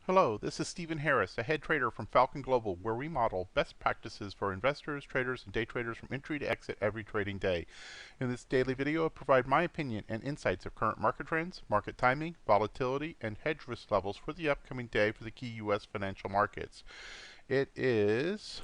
Hello, this is Stephen Harris, a head trader from Falcon Global, where we model best practices for investors, traders, and day traders from entry to exit every trading day. In this daily video, I provide my opinion and insights of current market trends, market timing, volatility, and hedge risk levels for the upcoming day for the key U.S. financial markets. It is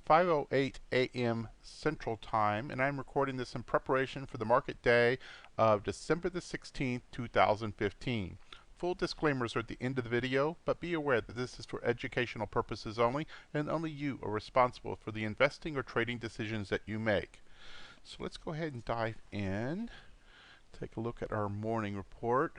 5:08 a.m. Central Time, and I'm recording this in preparation for the market day of December the 16th, 2015. Full disclaimers are at the end of the video, but be aware that this is for educational purposes only, and only you are responsible for the investing or trading decisions that you make. So let's go ahead and dive in. Take a look at our morning report.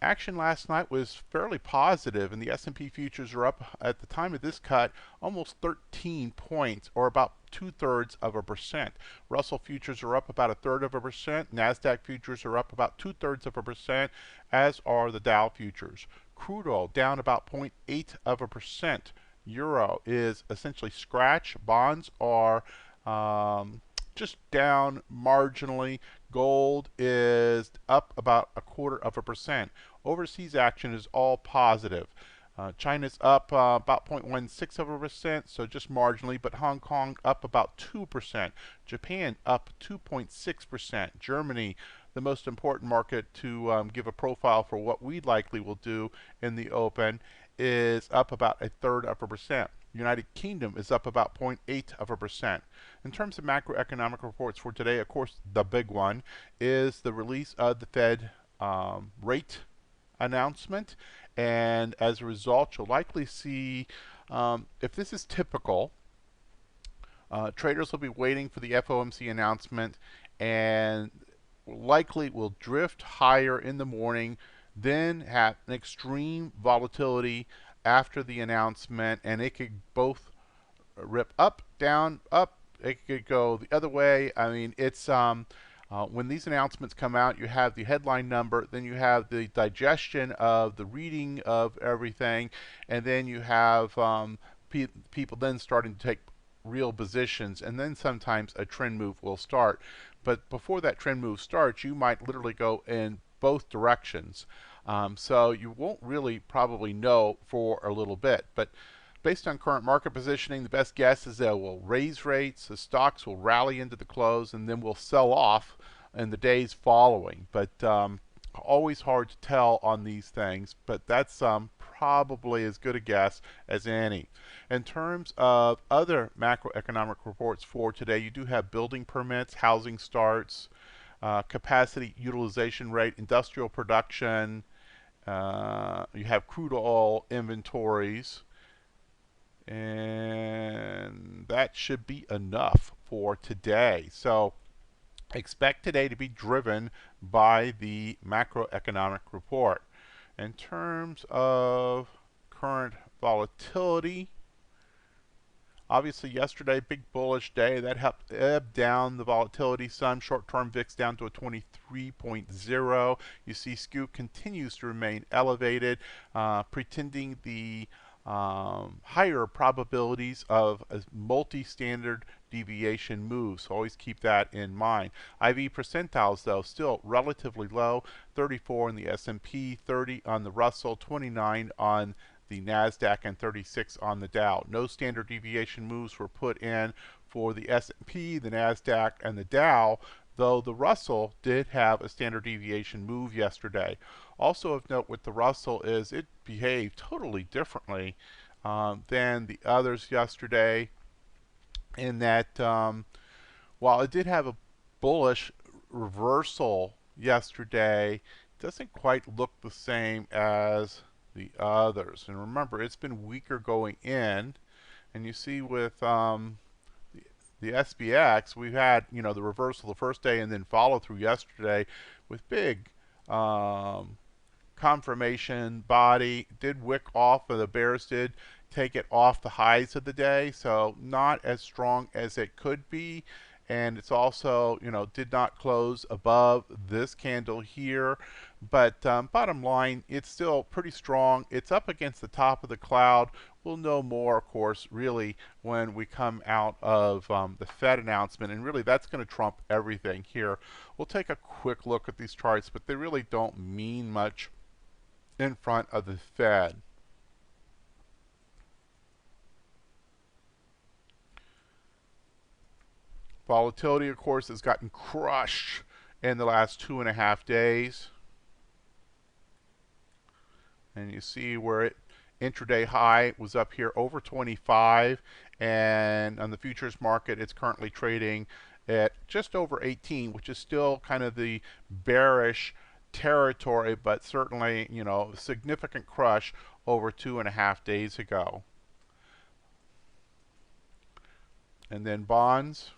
Action last night was fairly positive, and the S&P futures are up at the time of this cut almost 13 points, or about 2/3%. Russell futures are up about 1/3%. NASDAQ futures are up about 2/3%, as are the Dow futures. Crude oil down about 0.8%. Euro is essentially scratch. Bonds are just down marginally. Gold is up about 1/4%. Overseas action is all positive. China's up about 0.16%, so just marginally, but Hong Kong up about 2%. Japan up 2.6%. Germany, the most important market to give a profile for what we likely will do in the open, is up about 1/3%. United Kingdom is up about 0.8%. In terms of macroeconomic reports for today, of course, the big one is the release of the Fed rate announcement, and as a result, you'll likely see, if this is typical, traders will be waiting for the FOMC announcement and likely will drift higher in the morning, then have an extreme volatility after the announcement, and it could both rip up, down, up. It could go the other way. I mean, it's when these announcements come out, you have the headline number, then you have the digestion of the reading of everything, and then you have people then starting to take real positions, and then sometimes a trend move will start. But before that trend move starts, you might literally go in both directions. So you won't really probably know for a little bit. But based on current market positioning, the best guess is they will raise rates, the stocks will rally into the close, and then will sell off in the days following. But always hard to tell on these things, but that's probably as good a guess as any. In terms of other macroeconomic reports for today, you do have building permits, housing starts, capacity utilization rate, industrial production, you have crude oil inventories, and that should be enough for today. So expect today to be driven by the macroeconomic report. In terms of current volatility, obviously yesterday, big bullish day. That helped ebb down the volatility some. Short-term VIX down to a 23.0. You see Scoop continues to remain elevated, pretending the higher probabilities of a multi-standard deviation move. So always keep that in mind. IV percentiles, though, still relatively low. 34 on the S&P, 30 on the Russell, 29 on the NASDAQ, and 36 on the Dow. No standard deviation moves were put in for the S&P, the NASDAQ, and the Dow, though the Russell did have a standard deviation move yesterday. Also of note with the Russell is it behaved totally differently than the others yesterday, in that while it did have a bullish reversal yesterday, it doesn't quite look the same as the others. And remember, it's been weaker going in, and you see with the SPX, we've had the reversal the first day and then follow through yesterday with big confirmation body. Did wick off, or the bears did take it off the highs of the day, so not as strong as it could be. And it's also, did not close above this candle here. But bottom line, it's still pretty strong. It's up against the top of the cloud. We'll know more, of course, really when we come out of the Fed announcement. And really, that's going to trump everything here. We'll take a quick look at these charts, but they really don't mean much in front of the Fed. Volatility, of course, has gotten crushed in the last 2.5 days. And you see where it intraday high was up here over 25, and on the futures market it's currently trading at just over 18, which is still kind of the bearish territory, but certainly, you know, significant crush over 2.5 days ago. And then bonds,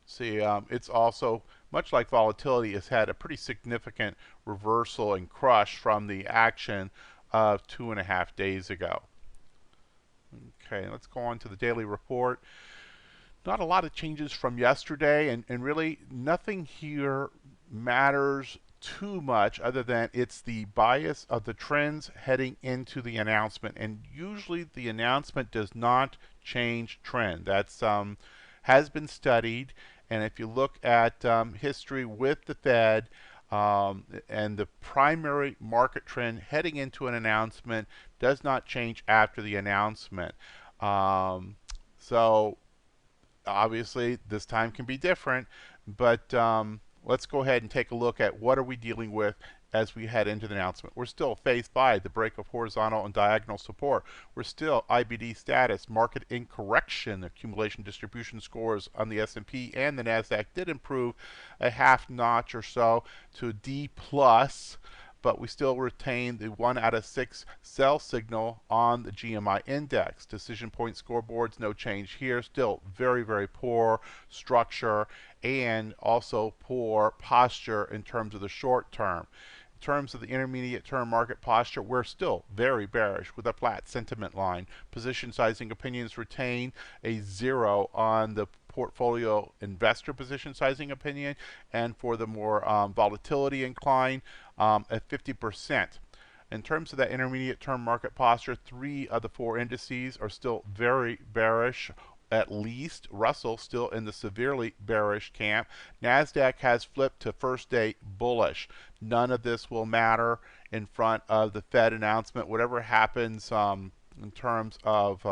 see, it's also, much like volatility, has had a pretty significant reversal and crush from the action of 2.5 days ago. Okay, let's go on to the daily report. Not a lot of changes from yesterday, and really nothing here matters too much other than it's the bias of the trends heading into the announcement. And usually the announcement does not change trend. That's has been studied, and if you look at history with the Fed, and the primary market trend heading into an announcement does not change after the announcement. So obviously this time can be different, but let's go ahead and take a look at what are we dealing with as we head into the announcement. We're still phased by the break of horizontal and diagonal support. We're still IBD status, market incorrection. Accumulation distribution scores on the S&P and the NASDAQ did improve a half notch or so to D+, but we still retain the 1 out of 6 sell signal on the GMI index. Decision point scoreboards, no change here. Still very, very poor structure and also poor posture in terms of the short term. In terms of the intermediate term market posture, we're still very bearish with a flat sentiment line. Position sizing opinions retain a 0 on the portfolio investor position sizing opinion, and for the more volatility inclined, at 50%. In terms of that intermediate term market posture, 3 of the 4 indices are still very bearish. At least Russell still in the severely bearish camp. NASDAQ has flipped to first day bullish. None of this will matter in front of the Fed announcement. Whatever happens in terms of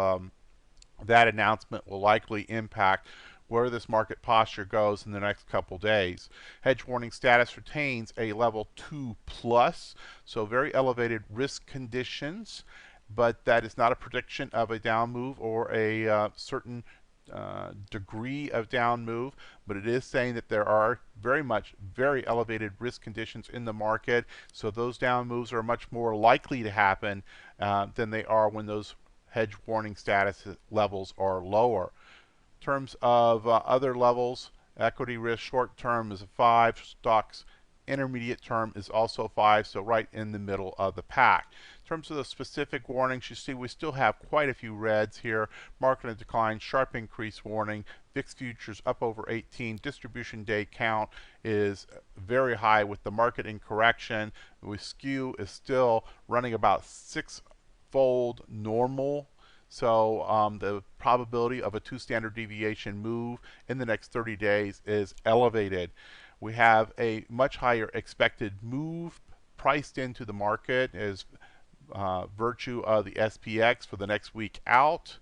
that announcement will likely impact where this market posture goes in the next couple days. Hedge warning status retains a level 2+, so very elevated risk conditions, but that is not a prediction of a down move or a certain degree of down move, but it is saying that there are very elevated risk conditions in the market, so those down moves are much more likely to happen than they are when those hedge warning status levels are lower. In terms of other levels, equity risk short term is a 5, stocks intermediate term is also 5, so right in the middle of the pack. In terms of the specific warnings, you see we still have quite a few reds here. Market in decline, sharp increase warning, VIX futures up over 18, distribution day count is very high with the market in correction. The skew is still running about 6-fold normal. So the probability of a 2 standard deviation move in the next 30 days is elevated. We have a much higher expected move priced into the market as virtue of the SPX for the next week out.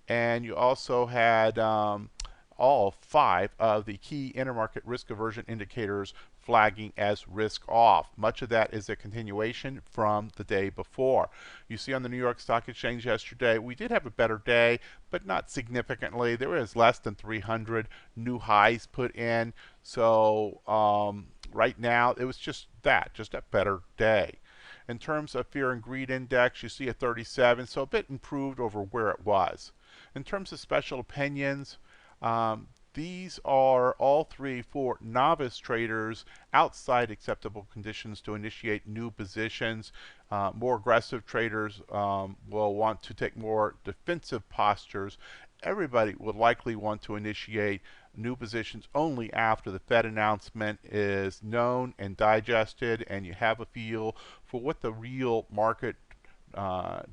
And you also had all 5 of the key intermarket risk aversion indicators flagging as risk off. Much of that is a continuation from the day before. You see on the New York Stock Exchange yesterday, we did have a better day, but not significantly. There was less than 300 new highs put in. So right now, it was just a better day. In terms of fear and greed index, you see a 37, so a bit improved over where it was. In terms of special opinions, these are all 3 for novice traders outside acceptable conditions to initiate new positions. More aggressive traders will want to take more defensive postures. Everybody would likely want to initiate new positions only after the Fed announcement is known and digested, and you have a feel for what the real market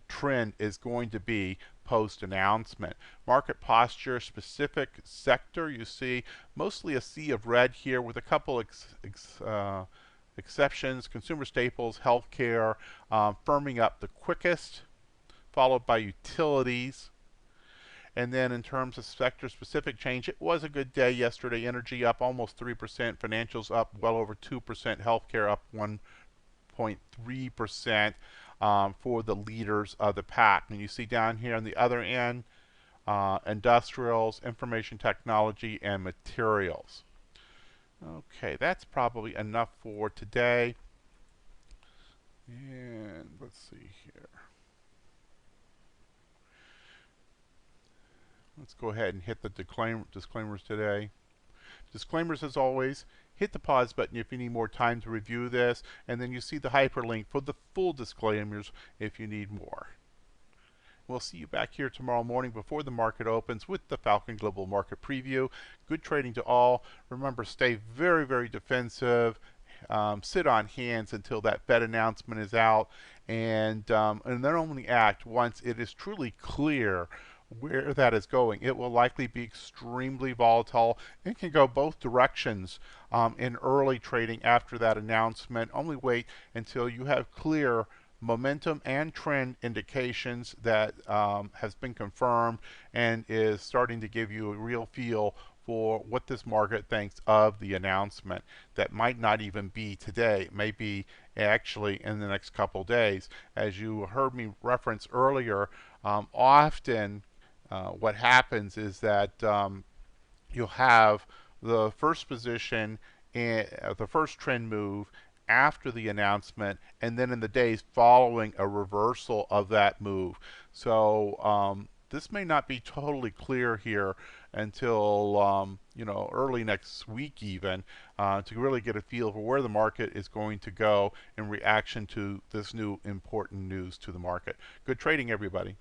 trend is going to be post-announcement. Market posture, specific sector, you see mostly a sea of red here with a couple Exceptions, consumer staples, healthcare, firming up the quickest, followed by utilities. And then in terms of sector-specific change, it was a good day yesterday. Energy up almost 3%, financials up well over 2%, healthcare up 1.3% for the leaders of the pack. And you see down here on the other end, industrials, information technology, and materials. Okay, that's probably enough for today. And let's see here. Let's go ahead and hit the disclaimers today. Disclaimers as always. Hit the pause button if you need more time to review this, and then you see the hyperlink for the full disclaimers if you need more. We'll see you back here tomorrow morning before the market opens with the Falcon Global Market Preview. Good trading to all. Remember, stay very, very defensive. Sit on hands until that Fed announcement is out, and then only act once it is truly clear where that is going. It will likely be extremely volatile. It can go both directions in early trading after that announcement. Only wait until you have clear momentum and trend indications that has been confirmed and is starting to give you a real feel for what this market thinks of the announcement. That might not even be today. It may be actually in the next couple days. As you heard me reference earlier, often what happens is that you'll have the first position in the first trend move after the announcement, and then in the days following a reversal of that move. So this may not be totally clear here until early next week even to really get a feel for where the market is going to go in reaction to this new important news to the market. Good trading, everybody.